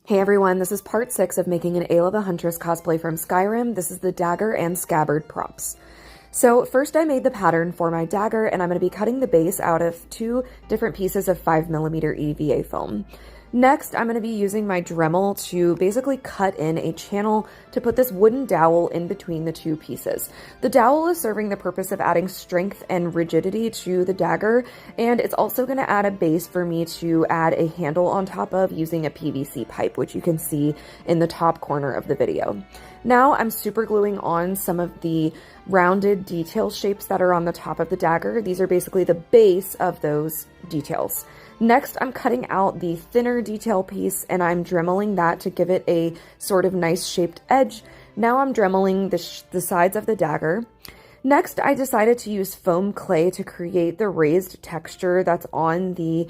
Hey everyone, this is part 6 of making an Ayla the Huntress cosplay from Skyrim. This is the dagger and scabbard props. So first I made the pattern for my dagger, and I'm going to be cutting the base out of 2 different pieces of 5mm EVA foam. Next, I'm going to be using my Dremel to basically cut in a channel to put this wooden dowel in between the 2 pieces. The dowel is serving the purpose of adding strength and rigidity to the dagger, and it's also going to add a base for me to add a handle on top of using a PVC pipe, which you can see in the top corner of the video. Now I'm super gluing on some of the rounded detail shapes that are on the top of the dagger. These are basically the base of those details. Next, I'm cutting out the thinner detail piece and I'm dremeling that to give it a sort of nice shaped edge. Now I'm dremeling the sides of the dagger. Next, I decided to use foam clay to create the raised texture that's on the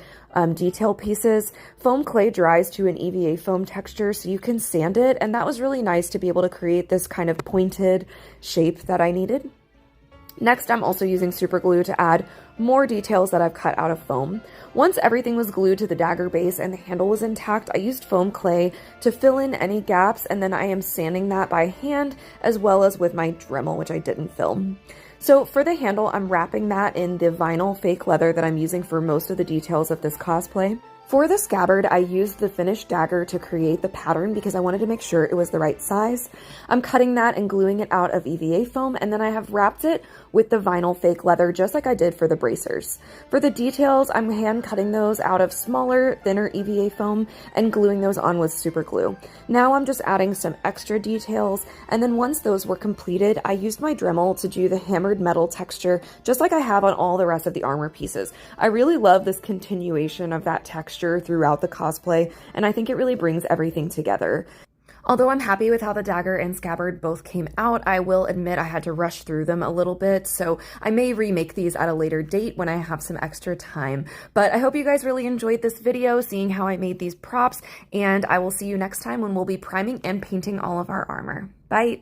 detail pieces. Foam clay dries to an EVA foam texture, so you can sand it, and that was really nice to be able to create this kind of pointed shape that I needed. Next, I'm also using super glue to add more details that I've cut out of foam. Once everything was glued to the dagger base and the handle was intact, I used foam clay to fill in any gaps, and then I am sanding that by hand as well as with my Dremel, which I didn't film. So for the handle, I'm wrapping that in the vinyl fake leather that I'm using for most of the details of this cosplay. For the scabbard, I used the finished dagger to create the pattern because I wanted to make sure it was the right size. I'm cutting that and gluing it out of EVA foam, and then I have wrapped it with the vinyl fake leather just like I did for the bracers. For the details, I'm hand cutting those out of smaller, thinner EVA foam and gluing those on with super glue. Now I'm just adding some extra details, and then once those were completed, I used my Dremel to do the hammered metal texture just like I have on all the rest of the armor pieces. I really love this continuation of that texture throughout the cosplay, and I think it really brings everything together. Although I'm happy with how the dagger and scabbard both came out, I will admit I had to rush through them a little bit, so I may remake these at a later date when I have some extra time. But I hope you guys really enjoyed this video, seeing how I made these props, and I will see you next time when we'll be priming and painting all of our armor. Bye!